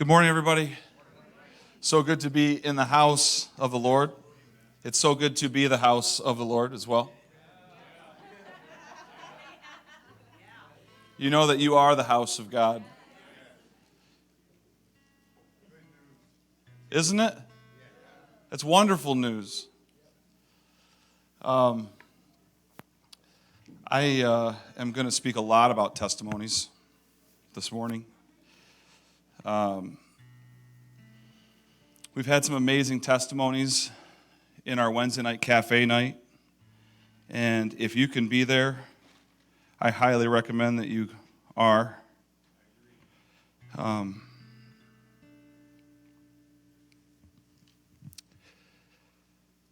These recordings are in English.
Good morning, everybody. So good to be in the house of the Lord. It's so good to be the house of the Lord as well. You know that you are the house of God. Isn't it? It's wonderful news. I am going to speak a lot about testimonies this morning. We've had some amazing testimonies in our Wednesday night cafe night, and if you can be there, I highly recommend that you are.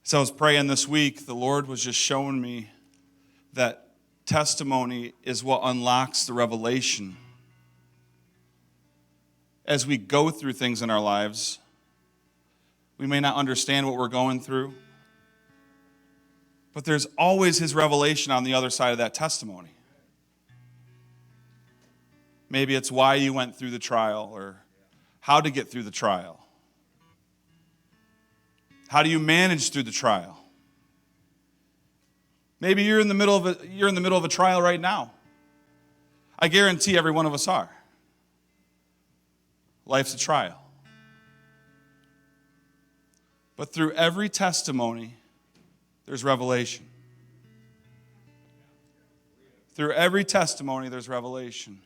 So I was praying this week, the Lord was just showing me that testimony is what unlocks the revelation. As we go through things in our lives, we may not understand what we're going through, but there's always His revelation on the other side of that testimony. Maybe it's why you went through the trial or how to get through the trial. How do you manage through the trial? Maybe you're in the middle of a trial right now. I guarantee every one of us are. Life's a trial. But through every testimony, there's revelation. Through every testimony, there's revelation.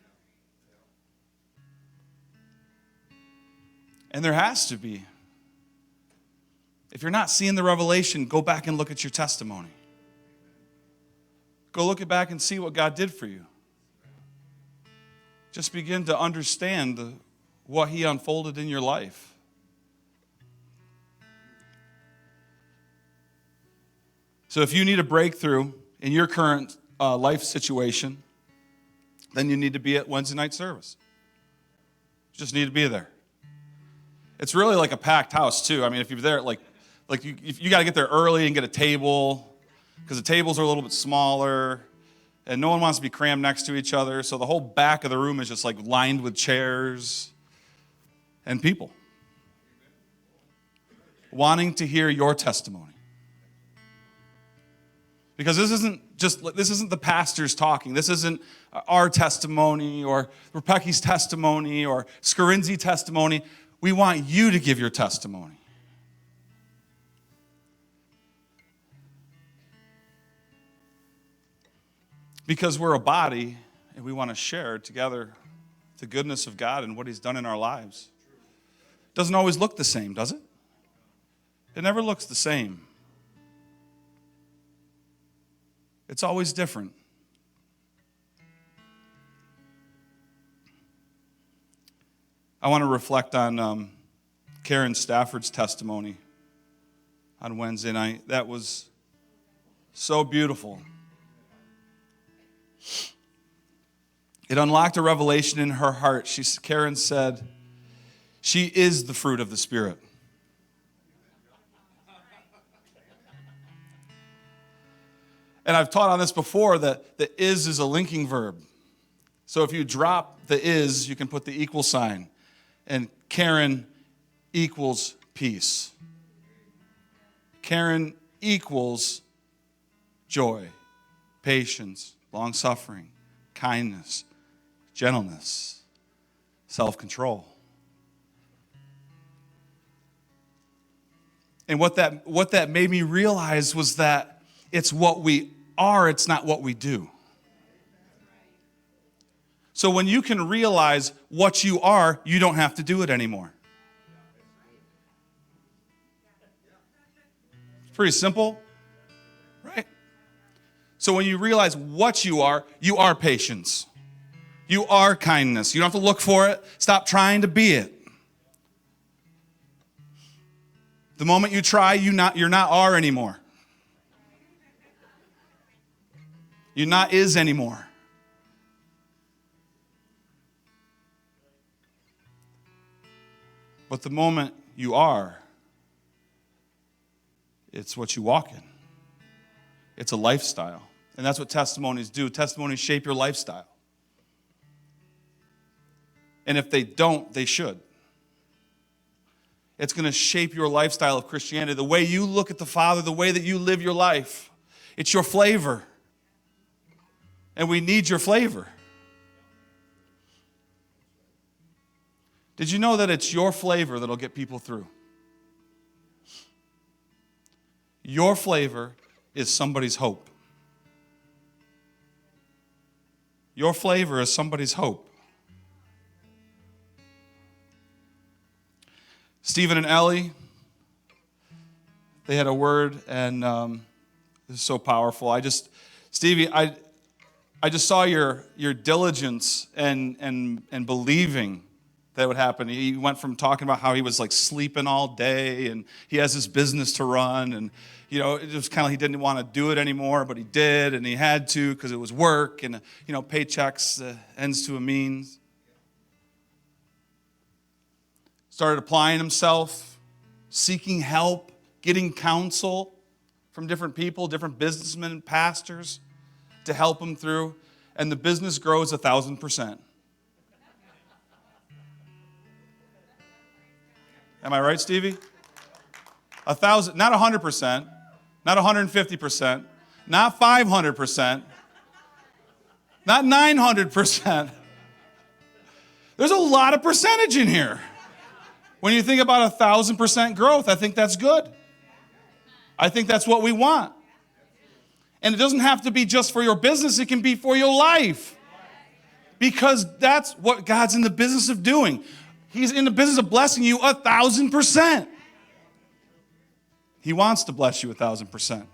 And there has to be. If you're not seeing the revelation, go back and look at your testimony. Go look back and see what God did for you. Just begin to understand what He unfolded in your life. So if you need a breakthrough in your current life situation, then you need to be at Wednesday night service. You just need to be there. It's really like a packed house too. I mean, if you're there, you got to get there early and get a table, because the tables are a little bit smaller, and no one wants to be crammed next to each other. So the whole back of the room is just like lined with chairs and people wanting to hear your testimony. Because this isn't the pastors talking. This isn't our testimony or Rebecca's testimony or Scarinzi's testimony. We want you to give your testimony. Because we're a body and we want to share together the goodness of God and what He's done in our lives. Doesn't always look the same, does it? It never looks the same. It's always different. I want to reflect on Karen Stafford's testimony on Wednesday night. That was so beautiful. It unlocked a revelation in her heart. Karen said, she is the fruit of the Spirit. And I've taught on this before that the is a linking verb. So if you drop the is, you can put the equal sign. And Karen equals peace. Karen equals joy, patience, long-suffering, kindness, gentleness, self-control. And what that made me realize was that it's what we are, it's not what we do. So when you can realize what you are, you don't have to do it anymore. It's pretty simple, right? So when you realize what you are patience. You are kindness. You don't have to look for it. Stop trying to be it. The moment you try, you're not are anymore. You're not is anymore. But the moment you are, it's what you walk in. It's a lifestyle. And that's what testimonies do. Testimonies shape your lifestyle. And if they don't, they should. It's going to shape your lifestyle of Christianity. The way you look at the Father, the way that you live your life. It's your flavor. And we need your flavor. Did you know that it's your flavor that'll get people through? Your flavor is somebody's hope. Your flavor is somebody's hope. Stephen and Ellie, they had a word, and this is so powerful. Stevie, I just saw your diligence and believing that would happen. He went from talking about how he was like sleeping all day, and he has his business to run, and it was kind of he didn't want to do it anymore, but he did, and he had to because it was work, and paychecks ends to a means. Started applying himself, seeking help, getting counsel from different people, different businessmen and pastors to help him through, and the business grows 1,000%. Am I right, Stevie? 1,000, not 100%, not 150%, not 500%, not 900%. There's a lot of percentage in here. When you think about 1,000% growth, I think that's good. I think that's what we want. And it doesn't have to be just for your business, it can be for your life. Because that's what God's in the business of doing. He's in the business of blessing you 1,000%. He wants to bless you 1,000%.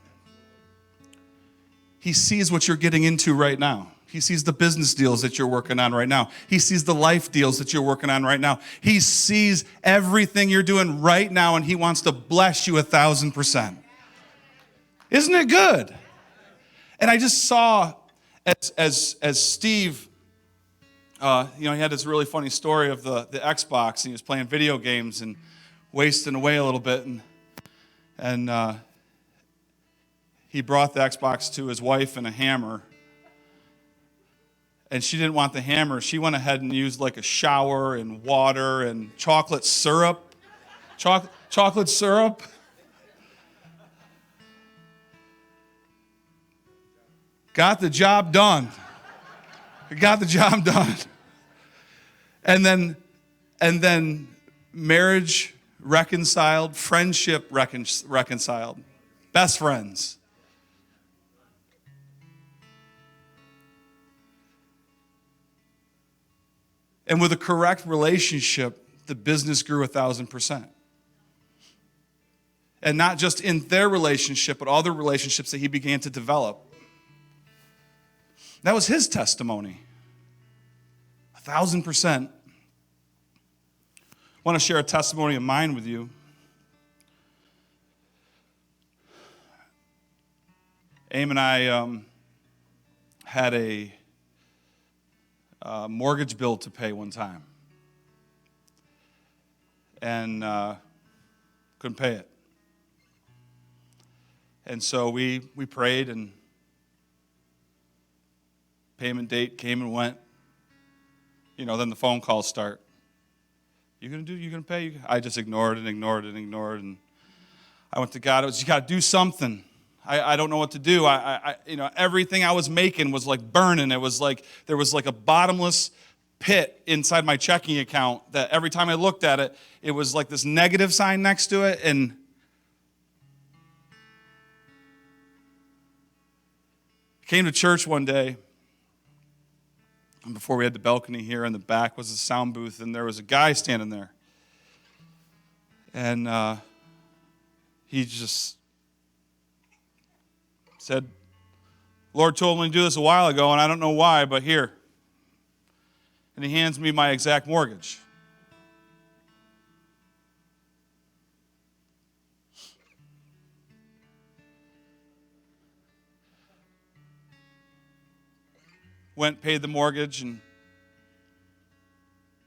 He sees what you're getting into right now. He sees the business deals that you're working on right now. He sees the life deals that you're working on right now. He sees everything you're doing right now, and he wants to bless you 1,000%. Isn't it good? And I just saw as Steve, he had this really funny story of the Xbox, and he was playing video games and wasting away a little bit, and he brought the Xbox to his wife and a hammer. And she didn't want the hammer. She went ahead and used like a shower and water and chocolate syrup. Chocolate syrup. Got the job done. Got the job done. And then marriage reconciled, friendship reconciled. Best friends. And with a correct relationship, the business grew 1,000%. And not just in their relationship, but other relationships that he began to develop. That was his testimony. 1,000%. I want to share a testimony of mine with you. Aim and I had a mortgage bill to pay one time, and couldn't pay it. And so we prayed, and payment date came and went. Then the phone calls start. You gonna pay? I just ignored and I went to God. You got to do something. I don't know what to do. Everything I was making was like burning. It was like there was like a bottomless pit inside my checking account that every time I looked at it, it was like this negative sign next to it. And I came to church one day, and before we had the balcony here, in the back was a sound booth, and there was a guy standing there. And he just said, Lord told me to do this a while ago, and I don't know why, but here. And he hands me my exact mortgage. Went, paid the mortgage, and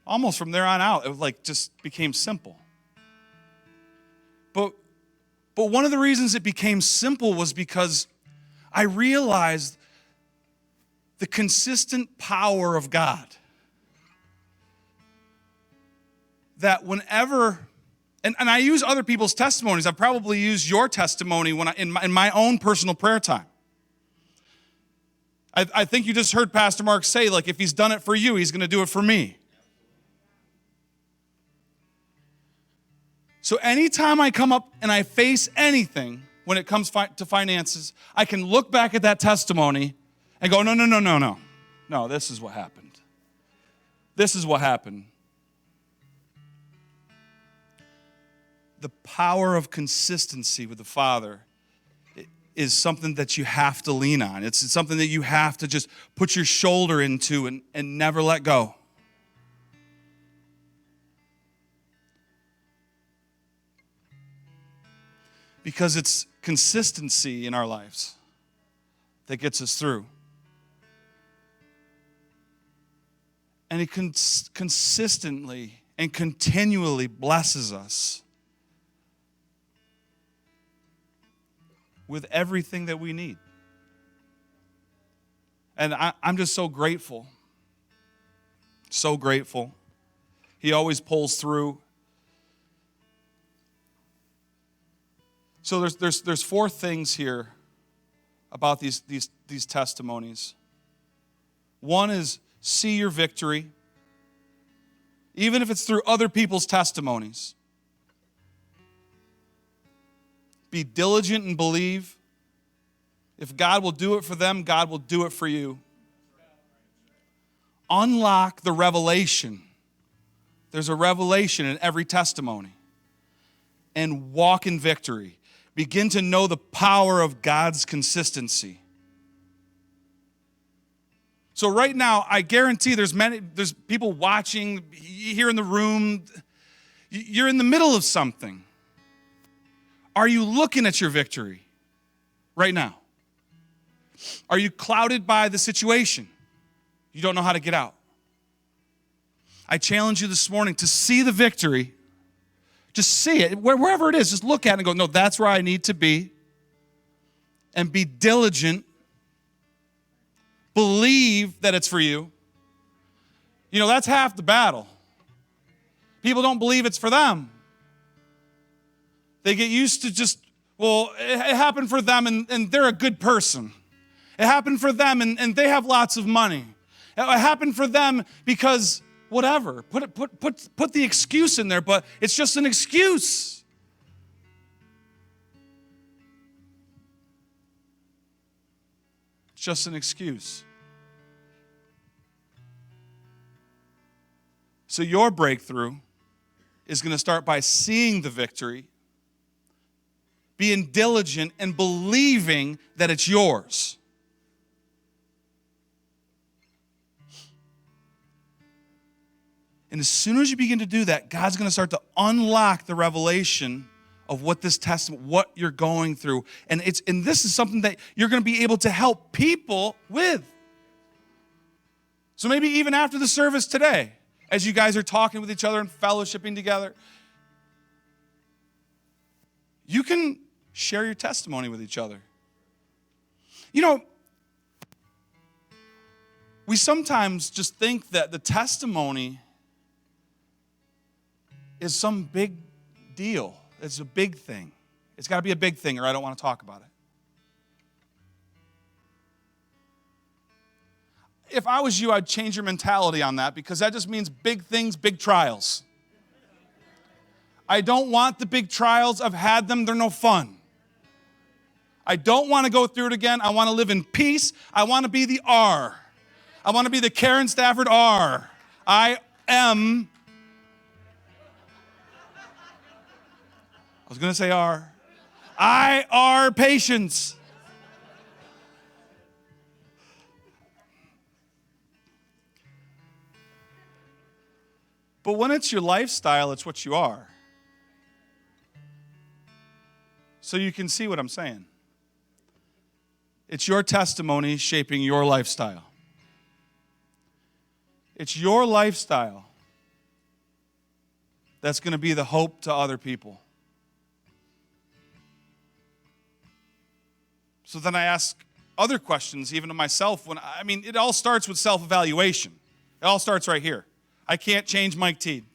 almost from there on out, it like just became simple. But one of the reasons it became simple was because I realized the consistent power of God. That whenever And I use other people's testimonies. I probably use your testimony when in my own personal prayer time. I think you just heard Pastor Mark say, like, if he's done it for you, he's going to do it for me. So anytime I come up and I face anything when it comes to finances, I can look back at that testimony and go, no. No, this is what happened. This is what happened. The power of consistency with the Father is something that you have to lean on. It's something that you have to just put your shoulder into and never let go. Because it's consistency in our lives that gets us through. And it consistently and continually blesses us with everything that we need. And I'm just so grateful. So grateful. He always pulls through. So there's four things here about these testimonies. One is see your victory, even if it's through other people's testimonies. Be diligent and believe. If God will do it for them, God will do it for you. Unlock the revelation. There's a revelation in every testimony. And walk in victory. Begin to know the power of God's consistency. So right now, I guarantee there's people watching here in the room. You're in the middle of something. Are you looking at your victory right now? Are you clouded by the situation? You don't know how to get out. I challenge you this morning to see the victory. Just see it, wherever it is. Just look at it and go, no, that's where I need to be. And be diligent. Believe that it's for you. You know, that's half the battle. People don't believe it's for them. They get used to just, well, it happened for them and they're a good person. It happened for them and they have lots of money. It happened for them because whatever. Put the excuse in there, but it's just an excuse. It's just an excuse. So your breakthrough is going to start by seeing the victory, being diligent, and believing that it's yours. And as soon as you begin to do that, God's going to start to unlock the revelation of what this testament, what you're going through. And this is something that you're going to be able to help people with. So maybe even after the service today, as you guys are talking with each other and fellowshipping together, you can share your testimony with each other. You know, we sometimes just think that the testimony is some big deal. It's a big thing. It's got to be a big thing or I don't want to talk about it. If I was you, I'd change your mentality on that because that just means big things, big trials. I don't want the big trials. I've had them. They're no fun. I don't want to go through it again. I want to live in peace. I want to be the R. I want to be the Karen Stafford R. I was going to say R. I are patience. But when it's your lifestyle, it's what you are. So you can see what I'm saying. It's your testimony shaping your lifestyle. It's your lifestyle that's going to be the hope to other people. So then I ask other questions, even to myself. It all starts with self-evaluation. It all starts right here. I can't change Mike Teed.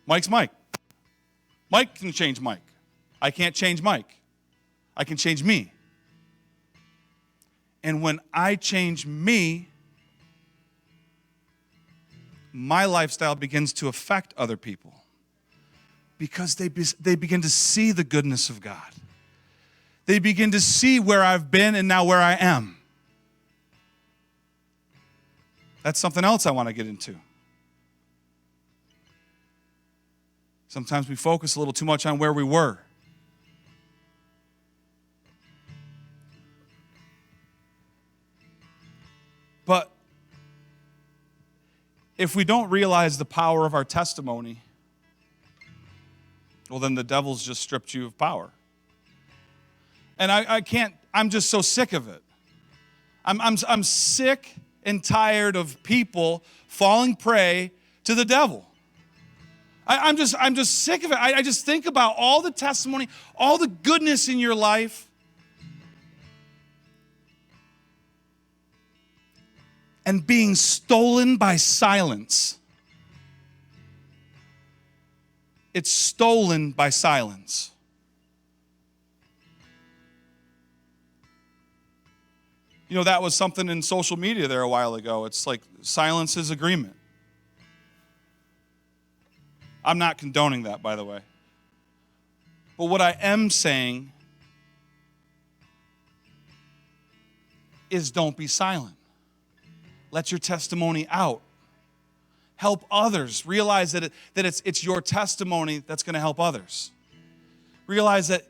Mike's Mike. Mike can change Mike. I can't change Mike. I can change me. And when I change me, my lifestyle begins to affect other people because they begin to see the goodness of God. They begin to see where I've been and now where I am. That's something else I want to get into. Sometimes we focus a little too much on where we were. But if we don't realize the power of our testimony, well, then the devil's just stripped you of power. And I can't, I'm just so sick of it. I'm sick and tired of people falling prey to the devil. I'm just sick of it. I just think about all the testimony, all the goodness in your life. And being stolen by silence. It's stolen by silence. You know, that was something in social media there a while ago. It's like silence is agreement. I'm not condoning that, by the way. But what I am saying is don't be silent. Let your testimony out. Help others. Realize that it's your testimony that's going to help others. Realize that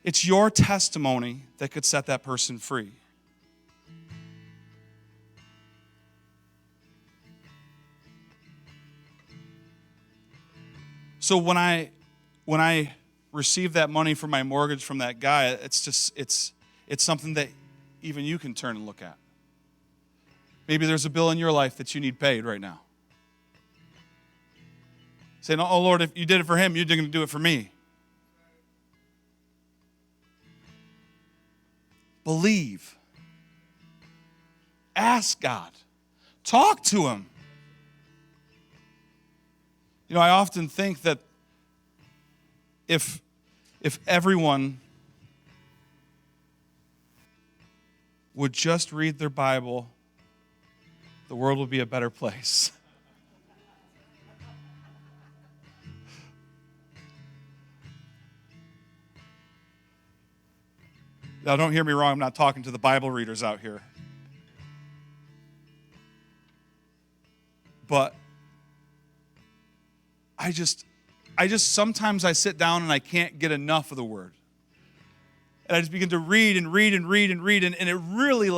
it's your testimony that could set that person free. So when I received that money for my mortgage from that guy, it's something that even you can turn and look at. Maybe there's a bill in your life that you need paid right now. Saying, oh Lord, if you did it for him, you're going to do it for me. Believe. Ask God. Talk to him. You know, I often think that if everyone would just read their Bible, the world will be a better place. Now, don't hear me wrong. I'm not talking to the Bible readers out here. But I just sometimes I sit down and I can't get enough of the Word. And I just begin to read and read and read and read. And it really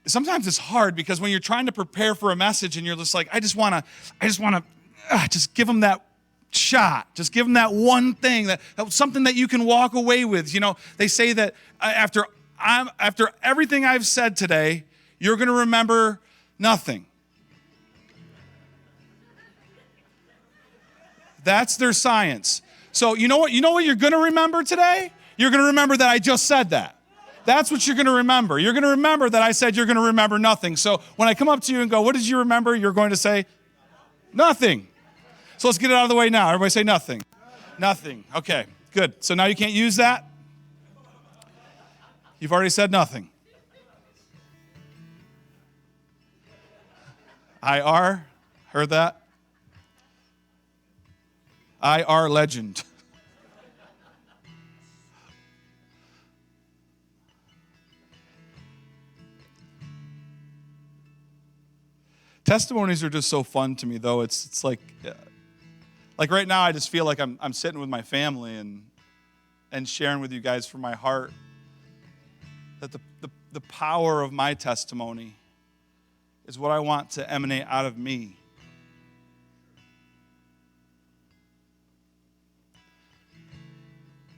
sometimes it's hard because when you're trying to prepare for a message and you're just like, I just want to just give them that shot. Just give them that one thing, that something that you can walk away with. You know, they say that after everything I've said today, you're going to remember nothing. That's their science. So you know what you're going to remember today? You're going to remember that I just said that. That's what you're going to remember. You're going to remember that I said you're going to remember nothing. So when I come up to you and go, what did you remember? You're going to say, nothing. So let's get it out of the way now. Everybody say nothing. Nothing. Okay, good. So now you can't use that? You've already said nothing. IR, heard that? IR legend. Testimonies are just so fun to me, though. It's like right now, I just feel like I'm sitting with my family and sharing with you guys from my heart that the power of my testimony is what I want to emanate out of me.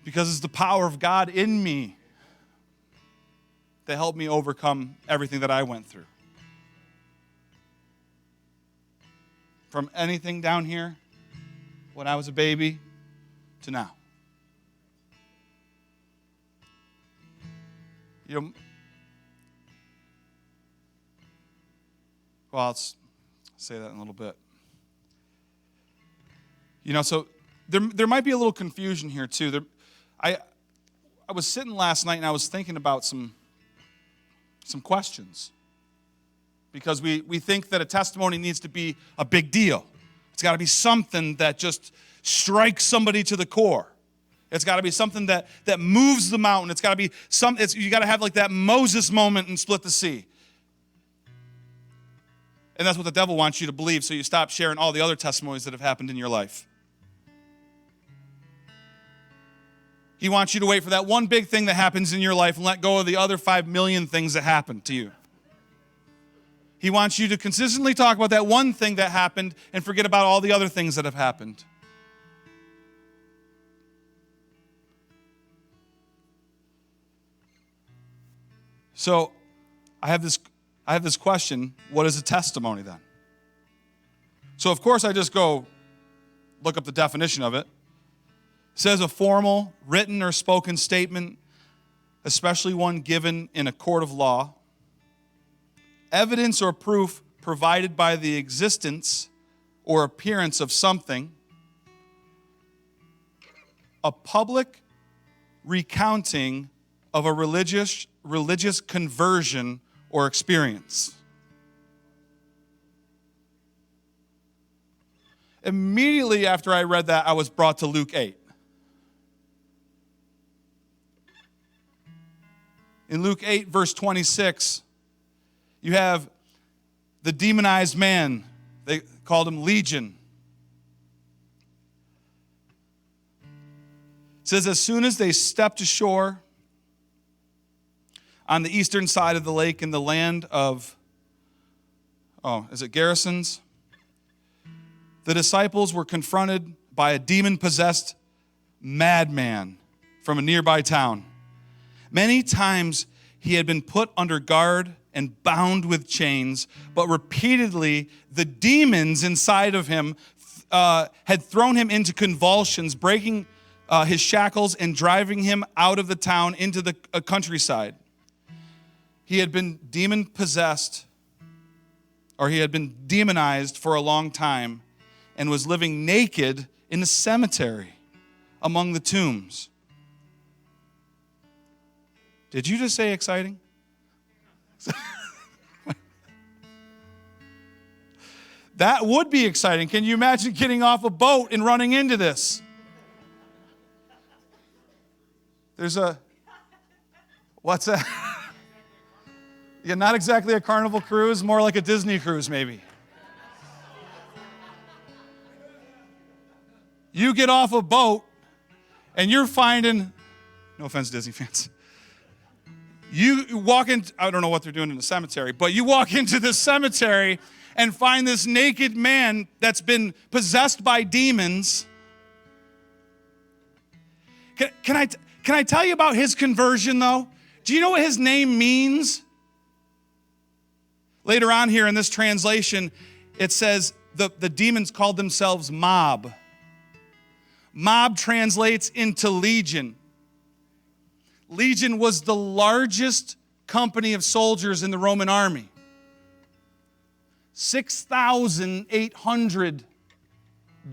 Because it's the power of God in me that helped me overcome everything that I went through. From anything down here when I was a baby to now. You know, well, I'll say that in a little bit. So there might be a little confusion here too. I was sitting last night and I was thinking about some questions. Because we think that a testimony needs to be a big deal. It's got to be something that just strikes somebody to the core. It's got to be something that moves the mountain. It's got to be you got to have like that Moses moment and split the sea. And that's what the devil wants you to believe, so you stop sharing all the other testimonies that have happened in your life. He wants you to wait for that one big thing that happens in your life and let go of the other 5 million things that happened to you. He wants you to consistently talk about that one thing that happened and forget about all the other things that have happened. So I have this question, what is a testimony then? So of course I just go look up the definition of it. It says a formal, written or spoken statement, especially one given in a court of law, evidence or proof provided by the existence or appearance of something, a public recounting of a religious conversion or experience. Immediately after I read that, I was brought to Luke 8. In Luke 8, verse 26, you have the demonized man. They called him Legion. It says, as soon as they stepped ashore on the eastern side of the lake in the land of, Gerasenes? The disciples were confronted by a demon-possessed madman from a nearby town. Many times he had been put under guard and bound with chains, but repeatedly the demons inside of him had thrown him into convulsions, breaking his shackles and driving him out of the town into the countryside. He had been demon-possessed, or he had been demonized for a long time and was living naked in the cemetery among the tombs. Did you just say exciting? That would be exciting. Can you imagine getting off a boat and running into this? What's that? Yeah, not exactly a Carnival cruise, more like a Disney cruise maybe. You get off a boat and you're finding, no offense Disney fans, you walk in, I don't know what they're doing in the cemetery, but you walk into the cemetery and find this naked man that's been possessed by demons. Can I tell you about his conversion though? Do you know what his name means? Later on here in this translation, it says the demons called themselves mob. Mob translates into legion. Legion was the largest company of soldiers in the Roman army. 6,800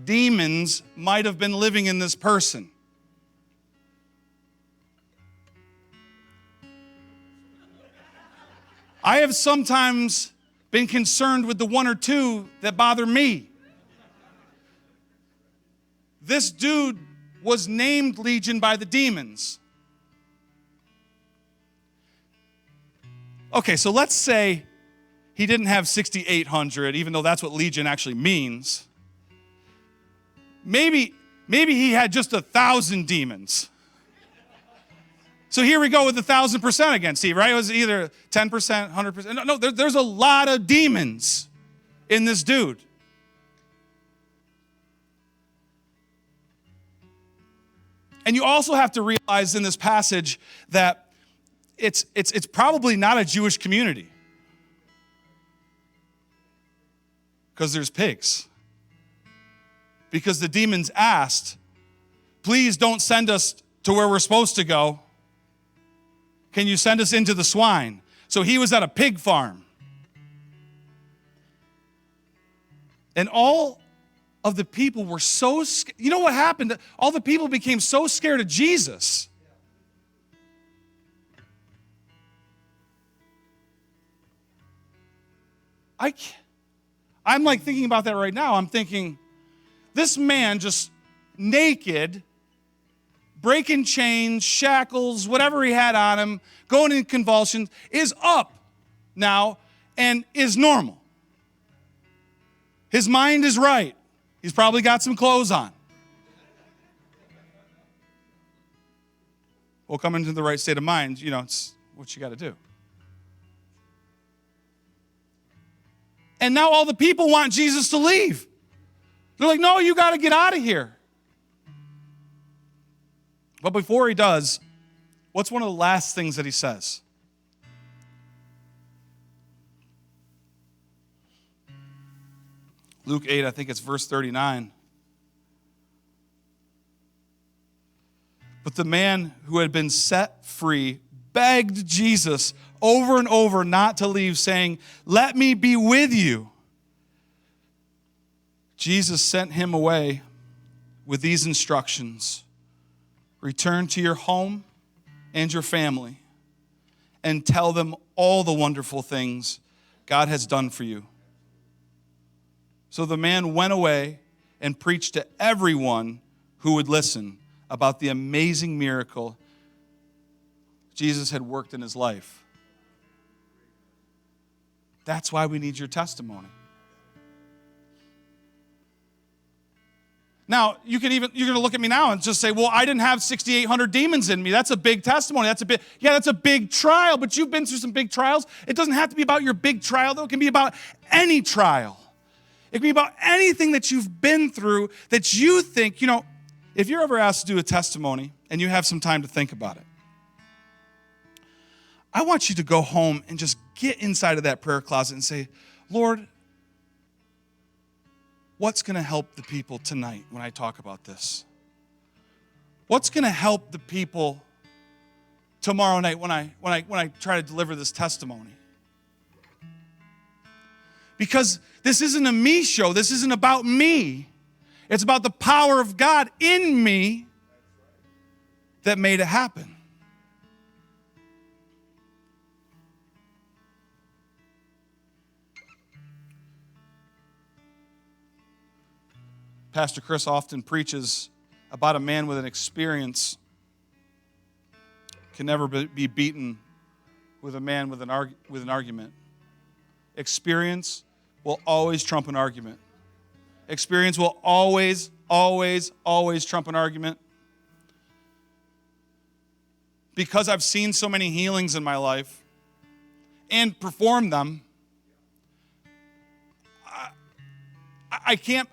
demons might have been living in this person. I have sometimes been concerned with the one or two that bother me. This dude was named Legion by the demons. Okay, so let's say he didn't have 6,800, even though that's what Legion actually means. Maybe he had just 1,000 demons. So here we go with the 1,000% again, Steve, right? It was either 10%, 100%. No, there's a lot of demons in this dude. And you also have to realize in this passage that it's probably not a Jewish community. Because there's pigs. Because the demons asked, please don't send us to where we're supposed to go. Can you send us into the swine? So he was at a pig farm. And all of the people were so scared. You know what happened? All the people became so scared of Jesus. I'm like thinking about that right now. I'm thinking, this man just naked, breaking chains, shackles, whatever he had on him, going in convulsions, is up now and is normal. His mind is right. He's probably got some clothes on. Well, coming to the right state of mind, it's what you got to do. And now all the people want Jesus to leave. They're like, no, you got to get out of here. But before he does, what's one of the last things that he says? Luke 8, I think it's verse 39. But the man who had been set free begged Jesus over and over not to leave, saying, let me be with you. Jesus sent him away with these instructions. Return to your home and your family and tell them all the wonderful things God has done for you. So the man went away and preached to everyone who would listen about the amazing miracle Jesus had worked in his life. That's why we need your testimony. Now, you're going to look at me now and just say, well, I didn't have 6,800 demons in me. That's a big testimony. That's a big trial, but you've been through some big trials. It doesn't have to be about your big trial, though. It can be about any trial. It can be about anything that you've been through that you think, if you're ever asked to do a testimony and you have some time to think about it, I want you to go home and just get inside of that prayer closet and say, Lord, what's going to help the people tonight when I talk about this? What's going to help the people tomorrow night when I try to deliver this testimony? Because this isn't a me show. This isn't about me. It's about the power of God in me that made it happen. Pastor Chris often preaches about a man with an experience can never be beaten with a man with an argument. Experience will always trump an argument. Experience will always, always, always trump an argument. Because I've seen so many healings in my life and performed them, I can't,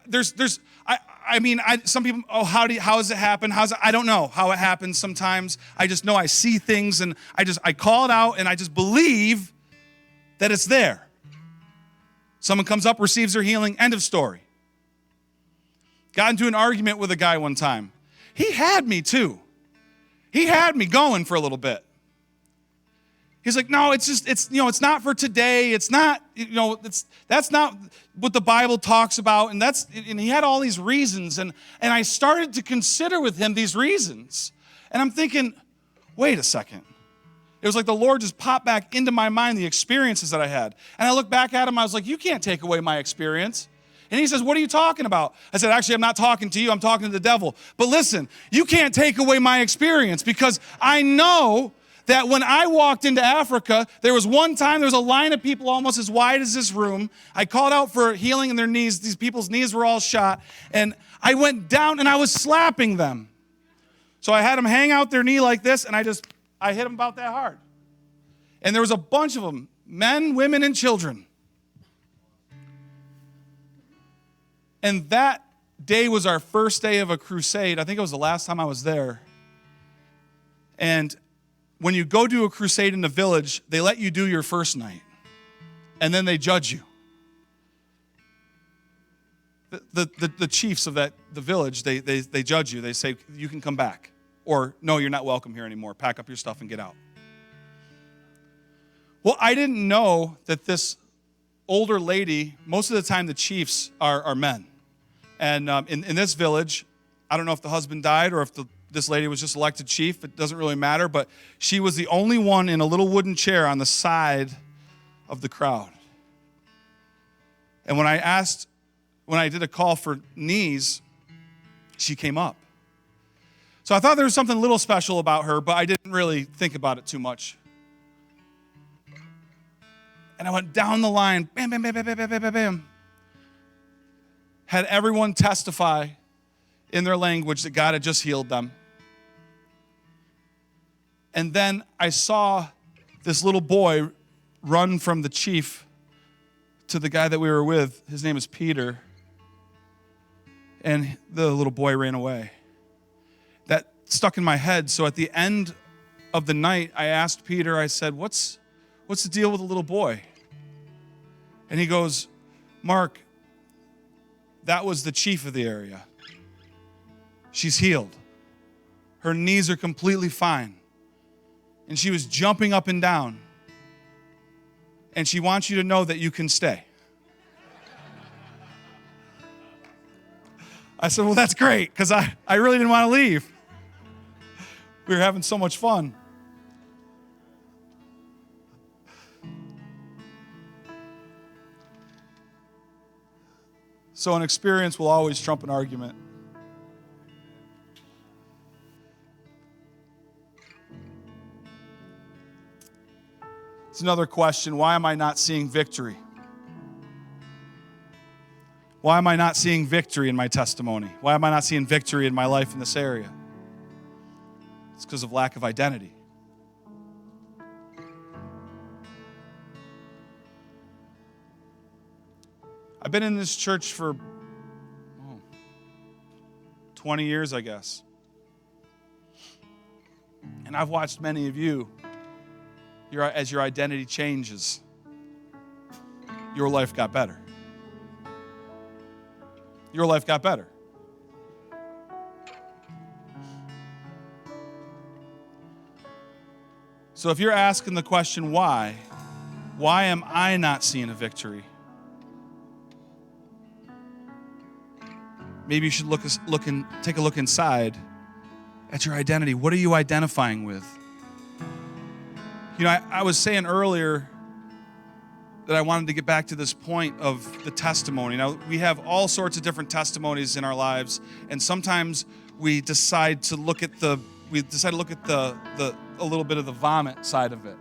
some people, how does it happen? I don't know how it happens sometimes. I just know I see things and I call it out and I just believe that it's there. Someone comes up, receives their healing, end of story. Got into an argument with a guy one time. He had me too. He had me going for a little bit. He's like, no, it's not for today. It's not, that's not what the Bible talks about. And he had all these reasons. And I started to consider with him these reasons. And I'm thinking, wait a second. It was like the Lord just popped back into my mind the experiences that I had. And I looked back at him, I was like, you can't take away my experience. And he says, what are you talking about? I said, actually, I'm not talking to you, I'm talking to the devil. But listen, you can't take away my experience because I know that when I walked into Africa, there was one time, there was a line of people almost as wide as this room. I called out for healing in their knees. These people's knees were all shot. And I went down and I was slapping them. So I had them hang out their knee like this, and I hit them about that hard. And there was a bunch of them, men, women, and children. And that day was our first day of a crusade. I think it was the last time I was there. And when you go do a crusade in the village, they let you do your first night. And then they judge you. The chiefs of the village, they judge you. They say, you can come back. Or, no, you're not welcome here anymore. Pack up your stuff and get out. Well, I didn't know that this older lady, most of the time the chiefs are men. And in this village, I don't know if the husband died or if this lady was just elected chief. It doesn't really matter, but she was the only one in a little wooden chair on the side of the crowd. And when I did a call for knees, she came up. So I thought there was something a little special about her, but I didn't really think about it too much. And I went down the line, bam, bam, bam, bam, bam, bam, bam, bam. Had everyone testify in their language that God had just healed them. And then I saw this little boy run from the chief to the guy that we were with. His name is Peter. And the little boy ran away. That stuck in my head. So at the end of the night, I asked Peter, I said, what's the deal with the little boy? And he goes, Mark, that was the chief of the area. She's healed. Her knees are completely fine. And she was jumping up and down. And she wants you to know that you can stay. I said, well, that's great, because I really didn't want to leave. We were having so much fun. So an experience will always trump an argument. It's another question. Why am I not seeing victory? Why am I not seeing victory in my testimony? Why am I not seeing victory in my life in this area? It's because of lack of identity. I've been in this church for 20 years, I guess. And I've watched many of you, as your identity changes, your life got better. Your life got better. So if you're asking the question, why am I not seeing a victory? Maybe you should take a look inside at your identity. What are you identifying with? You know, I was saying earlier that I wanted to get back to this point of the testimony. Now, we have all sorts of different testimonies in our lives, and sometimes we decide to look at a little bit of the vomit side of it.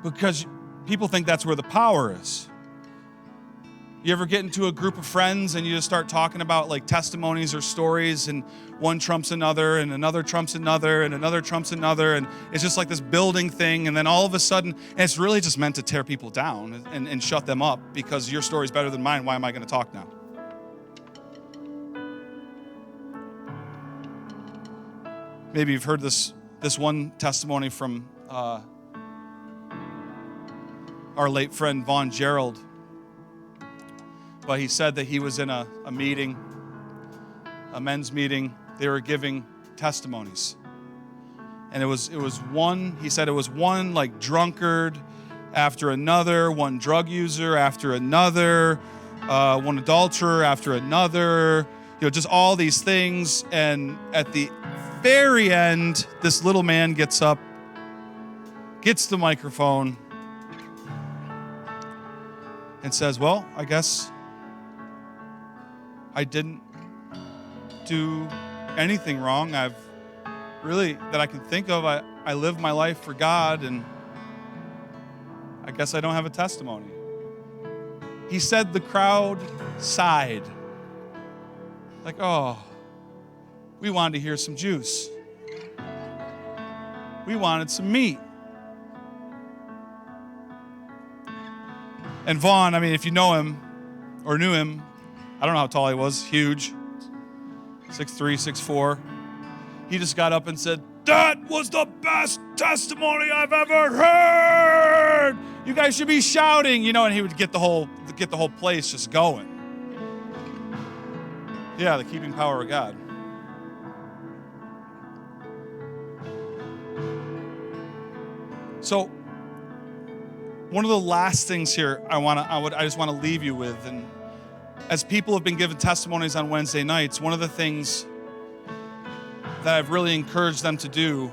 Because people think that's where the power is. You ever get into a group of friends and you just start talking about like testimonies or stories, and one trumps another and another trumps another and another trumps another, and it's just like this building thing, and then all of a sudden, and it's really just meant to tear people down and shut them up because your story's better than mine. Why am I going to talk now? Maybe you've heard this one testimony from our late friend Vaughn Geralds. But he said that he was in a meeting, a men's meeting. They were giving testimonies. And it was one, he said it was one like drunkard after another, one drug user after another, one adulterer after another, just all these things. And at the very end, this little man gets up, gets the microphone, and says, well, I guess I didn't do anything wrong. That I can think of. I live my life for God, and I guess I don't have a testimony. He said the crowd sighed. Like, oh, we wanted to hear some juice. We wanted some meat. And Vaughn, I mean, if you know him or knew him, I don't know how tall he was, huge, 6'3", 6'4". He just got up and said, that was the best testimony I've ever heard. You guys should be shouting, and he would get the whole place just going. Yeah, the keeping power of God. So One of the last things here I just want to leave you with, and as people have been given testimonies on Wednesday nights, one of the things that I've really encouraged them to do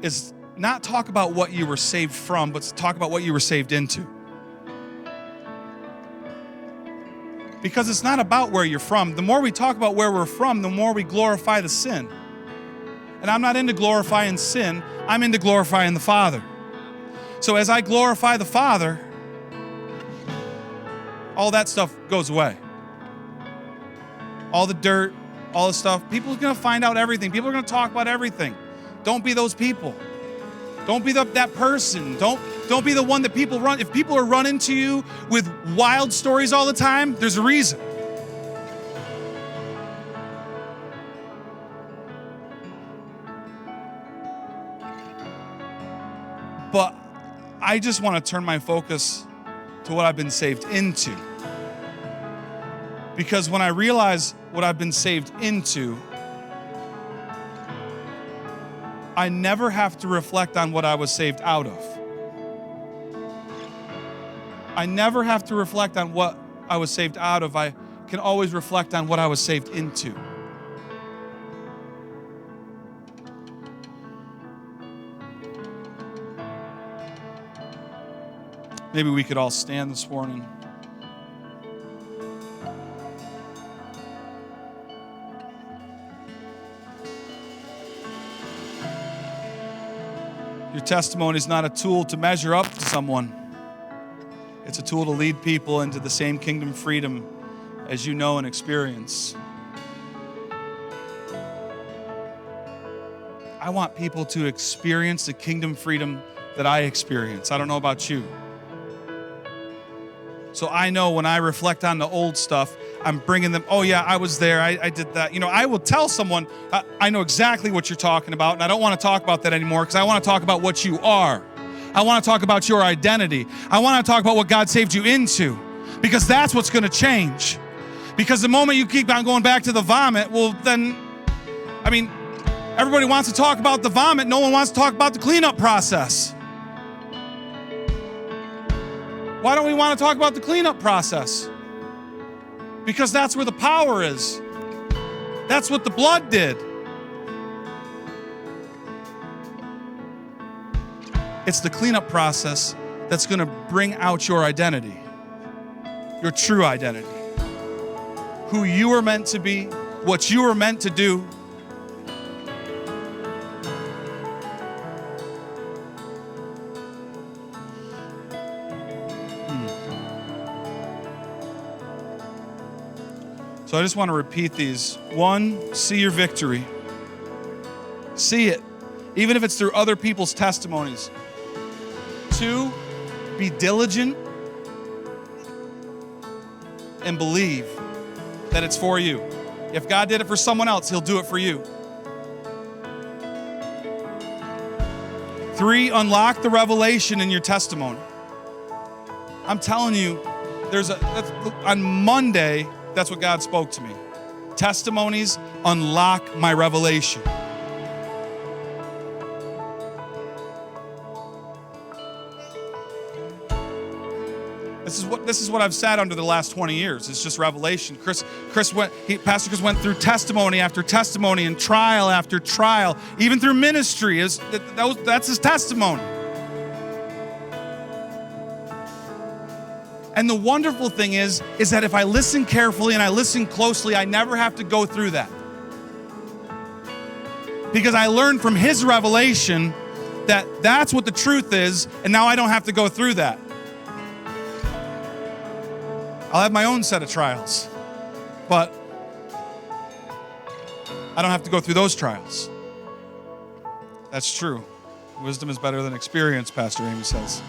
is not talk about what you were saved from, but talk about what you were saved into. Because it's not about where you're from. The more we talk about where we're from, the more we glorify the sin. And I'm not into glorifying sin, I'm into glorifying the Father. So as I glorify the Father, all that stuff goes away. All the dirt, all the stuff. People are going to find out everything. People are going to talk about everything. Don't be those people. Don't be that person. Don't be the one that people run. If people are running to you with wild stories all the time, there's a reason. But I just want to turn my focus to what I've been saved into. Because when I realize what I've been saved into, I never have to reflect on what I was saved out of. I never have to reflect on what I was saved out of. I can always reflect on what I was saved into. Maybe we could all stand this morning. Your testimony is not a tool to measure up to someone. It's a tool to lead people into the same kingdom freedom as you know and experience. I want people to experience the kingdom freedom that I experience. I don't know about you. So I know when I reflect on the old stuff, I'm bringing them, oh yeah, I was there, I did that. You know, I will tell someone, I know exactly what you're talking about, and I don't want to talk about that anymore because I want to talk about what you are. I want to talk about your identity. I want to talk about what God saved you into, because that's what's going to change. Because the moment you keep on going back to the vomit, well then, I mean, everybody wants to talk about the vomit, no one wants to talk about the cleanup process. Why don't we want to talk about the cleanup process? Because that's where the power is. That's what the blood did. It's the cleanup process that's going to bring out your identity, your true identity, who you were meant to be, what you were meant to do. So I just want to repeat these. 1, see your victory. See it, even if it's through other people's testimonies. 2, be diligent and believe that it's for you. If God did it for someone else, He'll do it for you. 3, unlock the revelation in your testimony. I'm telling you, on Monday, that's what God spoke to me. Testimonies unlock my revelation. This is what I've said under the last 20 years. It's just revelation. Pastor Chris went through testimony after testimony and trial after trial, even through ministry. That's his testimony. And the wonderful thing is that if I listen carefully and I listen closely, I never have to go through that. Because I learned from his revelation that that's what the truth is, and now I don't have to go through that. I'll have my own set of trials, but I don't have to go through those trials. That's true. Wisdom is better than experience, Pastor Amy says.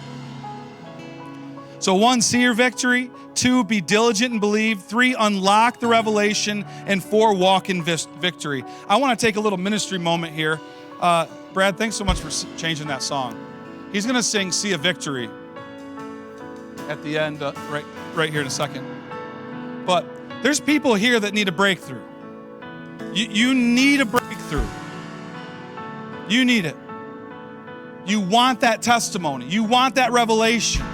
So 1, see your victory. 2, be diligent and believe. 3, unlock the revelation. And 4, walk in victory. I want to take a little ministry moment here. Brad, thanks so much for changing that song. He's going to sing See a Victory at the end, right here in a second. But there's people here that need a breakthrough. You need a breakthrough. You need it. You want that testimony. You want that revelation.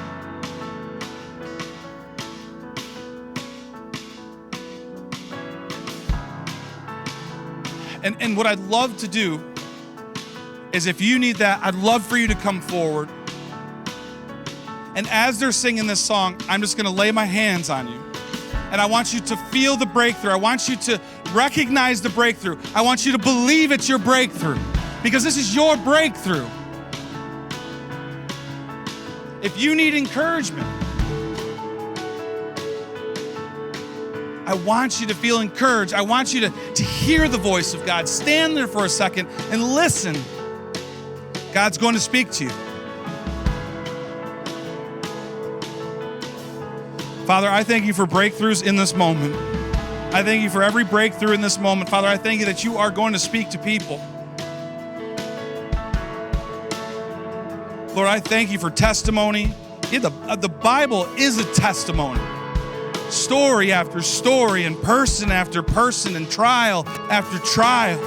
And what I'd love to do is, if you need that, I'd love for you to come forward. And as they're singing this song, I'm just going to lay my hands on you. And I want you to feel the breakthrough. I want you to recognize the breakthrough. I want you to believe it's your breakthrough, because this is your breakthrough. If you need encouragement, I want you to feel encouraged. I want you to hear the voice of God. Stand there for a second and listen. God's going to speak to you. Father, I thank you for breakthroughs in this moment. I thank you for every breakthrough in this moment. Father, I thank you that you are going to speak to people. Lord, I thank you for testimony. Yeah, the Bible is a testimony. Story after story, and person after person, and trial after trial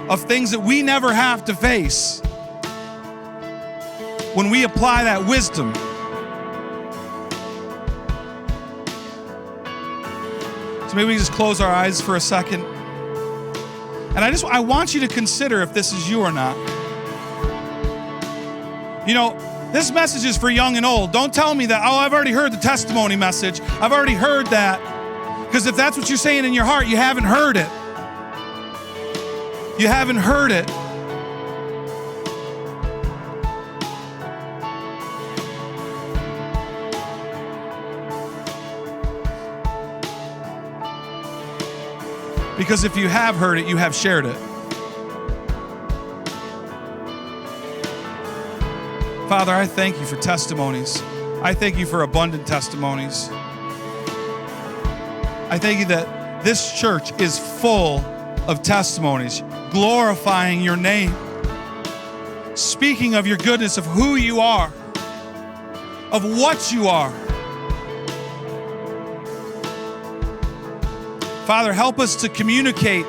of things that we never have to face when we apply that wisdom. So maybe we just close our eyes for a second. And I want you to consider if this is you or not. You know, this message is for young and old. Don't tell me that, oh, I've already heard the testimony message. I've already heard that. Because if that's what you're saying in your heart, you haven't heard it. You haven't heard it. Because if you have heard it, you have shared it. Father, I thank you for testimonies. I thank you for abundant testimonies. I thank you that this church is full of testimonies, glorifying your name, speaking of your goodness, of who you are, of what you are. Father, help us to communicate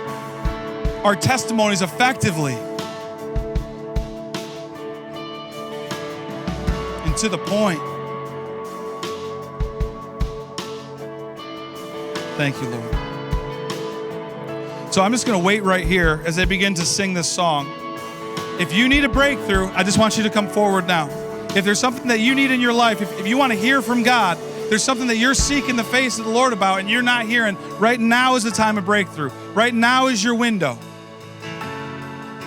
our testimonies effectively and to the point. Thank you, Lord. So I'm just going to wait right here as they begin to sing this song. If you need a breakthrough, I just want you to come forward now. If there's something that you need in your life, if you want to hear from God, there's something that you're seeking the face of the Lord about and you're not hearing, right now is the time of breakthrough. Right now is your window.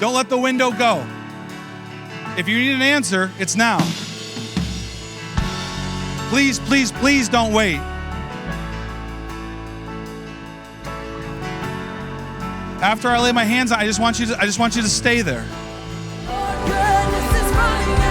Don't let the window go. If you need an answer, it's now. Please, please, please don't wait. After I lay my hands on, I just want you to stay there. Your goodness is running